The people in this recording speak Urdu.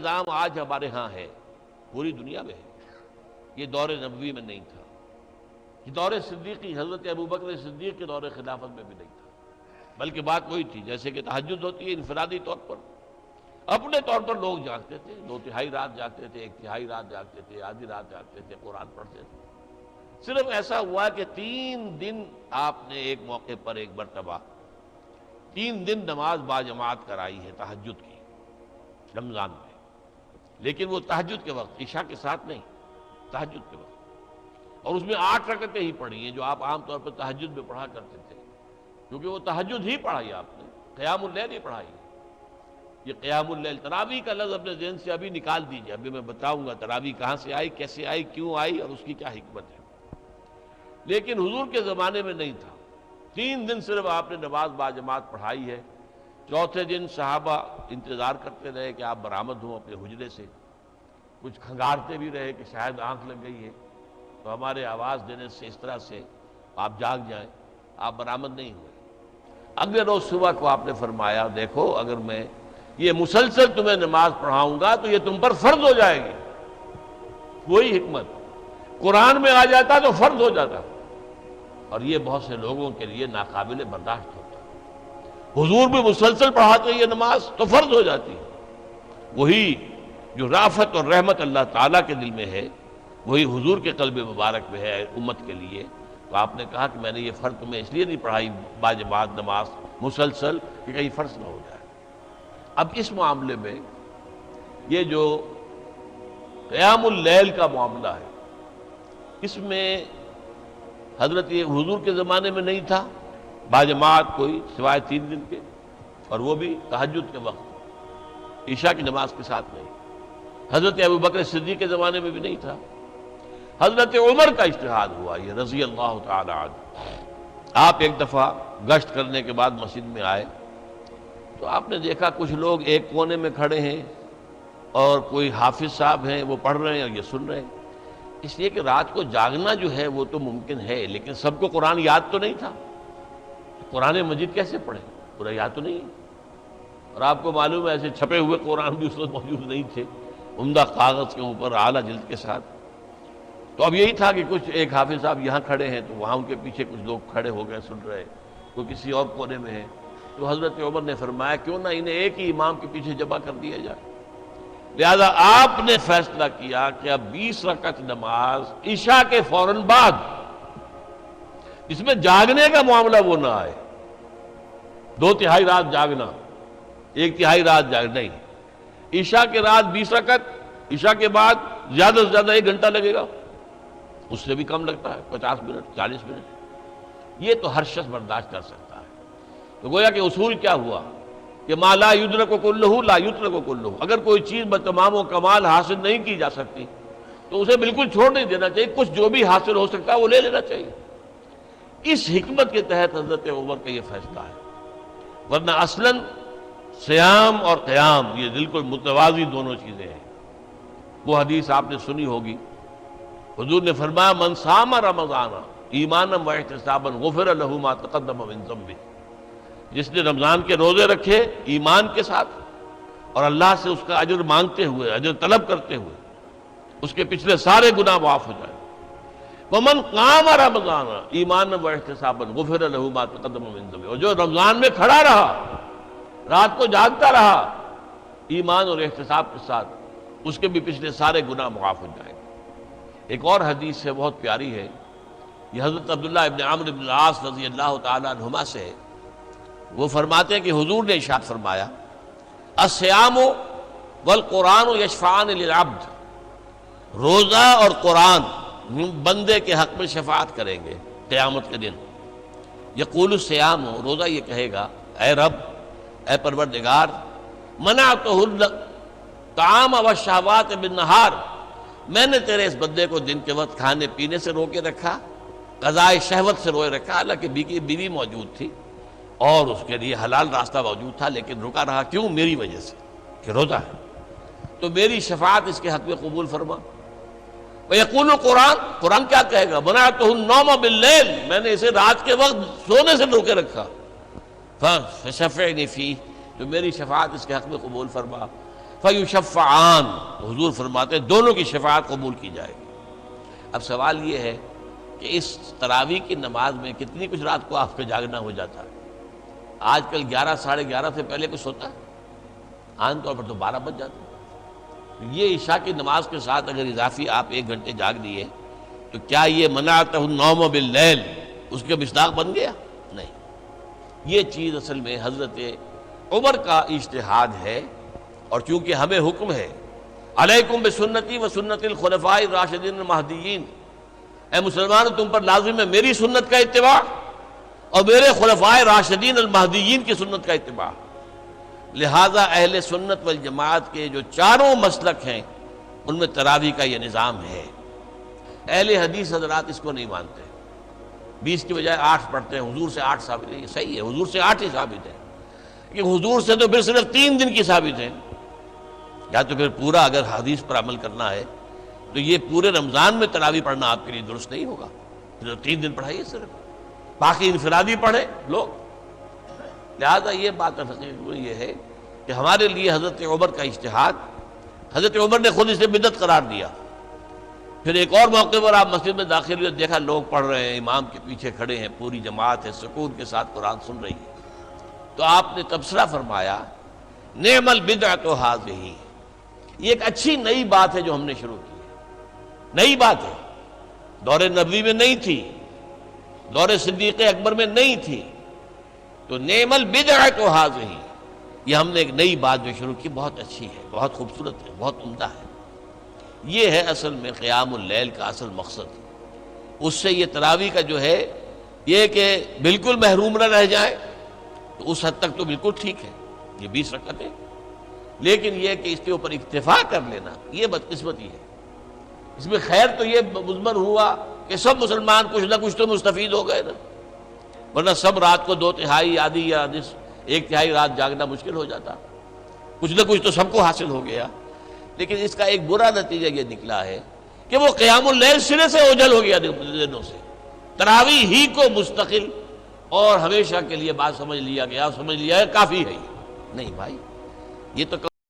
نظام آج ہمارے ہاں ہے پوری دنیا میں ہے، یہ دور نبوی میں نہیں تھا، یہ دور صدیقی حضرت ابوبکر صدیق کے دور خلافت میں بھی نہیں تھا، بلکہ بات وہی تھی جیسے کہ تہجد ہوتی ہے انفرادی طور پر، اپنے طور پر لوگ جاگتے تھے، 2/3 رات جاگتے تھے، 1/3 رات جاگتے تھے، آدھی رات جاگتے تھے، قرآن پڑھتے تھے۔ صرف ایسا ہوا کہ 3 دن آپ نے ایک موقع پر ایک مرتبہ 3 دن نماز باجماعت کرائی ہے تہجد کی رمضان میں، لیکن وہ تہجد کے وقت، عشاء کے ساتھ نہیں، تہجد کے وقت، اور اس میں 8 رکعتیں ہی پڑھی ہیں جو آپ عام طور پر تہجد میں پڑھا کرتے تھے، کیونکہ وہ تہجد ہی پڑھائی آپ نے، قیام اللیل ہی پڑھائی ہے۔ یہ قیام اللیل، تراویح کا لفظ اپنے ذہن سے ابھی نکال دیجئے، ابھی میں بتاؤں گا تراویح کہاں سے آئی، کیسے آئی، کیوں آئی اور اس کی کیا حکمت ہے، لیکن حضور کے زمانے میں نہیں تھا۔ 3 دن صرف آپ نے نماز باجماعت پڑھائی ہے۔ چوتھے دن صحابہ انتظار کرتے رہے کہ آپ برآمد ہوں اپنے حجرے سے، کچھ کھنگارتے بھی رہے کہ شاید آنکھ لگ گئی ہے تو ہمارے آواز دینے سے اس طرح سے آپ جاگ جائیں، آپ برآمد نہیں ہوئے۔ اگلے روز صبح کو آپ نے فرمایا دیکھو اگر میں یہ مسلسل تمہیں نماز پڑھاؤں گا تو یہ تم پر فرض ہو جائے گی۔ وہی حکمت، قرآن میں آ جاتا تو فرض ہو جاتا، اور یہ بہت سے لوگوں کے لیے ناقابل برداشت ہوتا ہے۔ حضور بھی مسلسل پڑھاتے یہ نماز تو فرض ہو جاتی ہے۔ وہی جو رافت اور رحمت اللہ تعالیٰ کے دل میں ہے وہی حضور کے قلب مبارک میں ہے امت کے لیے، تو آپ نے کہا کہ میں نے یہ فرض تمہیں اس لیے نہیں پڑھائی باجماعت نماز مسلسل کہ کہیں فرض نہ ہو جائے۔ اب اس معاملے میں یہ جو قیام اللیل کا معاملہ ہے اس میں حضرت حضور کے زمانے میں نہیں تھا باجماعت کوئی سوائے 3 دن کے، اور وہ بھی تہجد کے وقت، عشاء کی نماز کے ساتھ نہیں۔ حضرت ابوبکر صدیق کے زمانے میں بھی نہیں تھا۔ حضرت عمر کا اجتہاد ہوا یہ رضی اللہ تعالی عنہ۔ آپ ایک دفعہ گشت کرنے کے بعد مسجد میں آئے تو آپ نے دیکھا کچھ لوگ ایک کونے میں کھڑے ہیں اور کوئی حافظ صاحب ہیں وہ پڑھ رہے ہیں اور یہ سن رہے ہیں، اس لیے کہ رات کو جاگنا جو ہے وہ تو ممکن ہے، لیکن سب کو قرآن یاد تو نہیں تھا، قرآن مجید کیسے پڑھیں، پورا یاد تو نہیں ہے، اور آپ کو معلوم ہے ایسے چھپے ہوئے قرآن بھی اس وقت موجود نہیں تھے، عمدہ کاغذ کے اوپر اعلیٰ جلد کے ساتھ۔ تو اب یہی تھا کہ کچھ ایک حافظ صاحب یہاں کھڑے ہیں تو وہاں ان کے پیچھے کچھ لوگ کھڑے ہو گئے سن رہے، کوئی کسی اور کونے میں ہے، تو حضرت عمر نے فرمایا کیوں نہ انہیں ایک ہی امام کے پیچھے جمع کر دیا جائے۔ لہذا آپ نے فیصلہ کیا کہ اب 20 رکعت نماز عشاء کے فوراً بعد، اس میں جاگنے کا معاملہ وہ نہ آئے، 2/3 رات جاگنا، 1/3 رات جاگنا نہیں، عشاء کے رات 20 رکعت، عشاء کے بعد زیادہ سے زیادہ 1 گھنٹہ لگے گا، اس سے بھی کم لگتا ہے، 50 منٹ 40 منٹ، یہ تو ہر شخص برداشت کر سکتا ہے۔ تو گویا کہ اصول کیا ہوا کہ ما لا یدرک کلہ لا یترک کلہ، اگر کوئی چیز بتمام و کمال حاصل نہیں کی جا سکتی تو اسے بالکل چھوڑ نہیں دینا چاہیے، کچھ جو بھی حاصل ہو سکتا ہے وہ لے لینا چاہیے۔ اس حکمت کے تحت حضرت عمر کا یہ فیصلہ ہے، ورنہ اصلاً صیام اور قیام یہ بالکل متوازی دونوں چیزیں ہیں۔ وہ حدیث آپ نے سنی ہوگی، حضور نے فرمایا من صام رمضان ایمانا واحتسابا غفر له ما تقدم من ذنبه، جس نے رمضان کے روزے رکھے ایمان کے ساتھ اور اللہ سے اس کا اجر مانگتے ہوئے، اجر طلب کرتے ہوئے، اس کے پچھلے سارے گناہ معاف ہو جائیں۔ ومن قام رمضان ایمانا واحتسابا غفر له ما تقدم من ذنبه، اور جو رمضان میں کھڑا رہا، رات کو جاگتا رہا ایمان اور احتساب کے ساتھ، اس کے بھی پچھلے سارے گناہ معاف ہو جائیں۔ ایک اور حدیث ہے بہت پیاری ہے، یہ حضرت عبداللہ ابن عمرو بن العاص رضی اللہ تعالیٰ عنہما سے ہے۔ وہ فرماتے ہیں کہ حضور نے ارشاد فرمایا الصیام والقرآن یشفعان للعبد، روزہ اور قرآن بندے کے حق میں شفاعت کریں گے قیامت کے دن۔ یقول الصیام، روزہ یہ کہے گا اے رب، اے پروردگار، منعتہ الطعام والشہوات بالنہار، میں نے تیرے اس بندے کو دن کے وقت کھانے پینے سے روکے رکھا، قضاء شہوت سے روکے رکھا، حالانکہ بیوی موجود تھی اور اس کے لیے حلال راستہ موجود تھا، لیکن رکا رہا، کیوں؟ میری وجہ سے کہ روزہ ہے، تو میری شفاعت اس کے حق میں قبول فرما۔ وَيَقُولُ القرآن، قرآن کیا کہے گا؟ مَنَعْتُهُ النَّوْمَ بِاللَّيْلِ، میں نے اسے رات کے وقت سونے سے روکے رکھا، فَشَفِعْنِي فِيهِ، تو میری شفاعت اس کے حق میں قبول فرما۔ فیشفعان، حضور فرماتے ہیں دونوں کی شفاعت قبول کی جائے گی۔ اب سوال یہ ہے کہ اس تراویح کی نماز میں کتنی کچھ رات کو آپ کا جاگنا ہو جاتا ہے؟ آج کل 11 ساڑھے 11 سے پہلے کچھ ہوتا ہے؟ عام طور پر تو 12 بج جاتے ہیں۔ یہ عشاء کی نماز کے ساتھ اگر اضافی آپ 1 گھنٹے جاگ دیے تو کیا یہ منعتہ النوم باللیل اس کے مصداق بن گیا؟ نہیں، یہ چیز اصل میں حضرت عمر کا اجتہاد ہے، اور چونکہ ہمیں حکم ہے علیکم بسنتی و سنت الخلفاء الراشدین المہدیین، اے مسلمانوں تم پر لازم ہے میری سنت کا اتباع اور میرے خلفاء راشدین المہدیین کی سنت کا اتباع۔ لہذا اہل سنت والجماعت کے جو چاروں مسلک ہیں ان میں تراویح کا یہ نظام ہے۔ اہل حدیث حضرات اس کو نہیں مانتے، 20 کی بجائے 8 پڑھتے ہیں، حضور سے 8 ثابت ہے، یہ صحیح ہے، حضور سے 8 ہی ثابت ہے، کہ حضور سے تو پھر صرف 3 دن کی ثابت ہے، یا تو پھر پورا اگر حدیث پر عمل کرنا ہے تو یہ پورے رمضان میں تراویح پڑھنا آپ کے لیے درست نہیں ہوگا، پھر 3 دن پڑھائیے صرف، باقی انفرادی پڑھیں لوگ۔ لہذا یہ بات حقیقت یہ ہے کہ ہمارے لیے حضرت عمر کا اجتہاد، حضرت عمر نے خود اسے بدعت قرار دیا۔ پھر ایک اور موقع پر آپ مسجد میں داخل ہوئے، دیکھا لوگ پڑھ رہے ہیں، امام کے پیچھے کھڑے ہیں، پوری جماعت ہے، سکون کے ساتھ قرآن سن رہی ہے، تو آپ نے تبصرہ فرمایا نعم البدعۃ ھذہ، یہ ایک اچھی نئی بات ہے جو ہم نے شروع کی ہے، نئی بات ہے، دور نبوی میں نہیں تھی، دور صدیق اکبر میں نہیں تھی، تو نعم البدعۃ ھذہ، یہ ہم نے ایک نئی بات جو شروع کی، بہت اچھی ہے، بہت خوبصورت ہے، بہت عمدہ ہے۔ یہ ہے اصل میں قیام اللیل کا اصل مقصد۔ اس سے یہ تراویح کا جو ہے یہ کہ بالکل محروم نہ رہ جائیں، تو اس حد تک تو بالکل ٹھیک ہے، یہ 20 رکعتیں، لیکن یہ کہ اس کے اوپر اکتفا کر لینا یہ بدقسمتی ہے۔ اس میں خیر تو یہ مضمر ہوا کہ سب مسلمان کچھ نہ کچھ تو مستفید ہو گئے نا، ورنہ سب رات کو 2/3 آدھی یا 1/3 رات جاگنا مشکل ہو جاتا، کچھ نہ کچھ تو سب کو حاصل ہو گیا۔ لیکن اس کا ایک برا نتیجہ یہ نکلا ہے کہ وہ قیام اللیل سرے سے اوجھل ہو گیا دنوں سے، تراویح ہی کو مستقل اور ہمیشہ کے لیے بات سمجھ لیا گیا، سمجھ لیا ہے کافی ہے۔ نہیں بھائی، یہ تو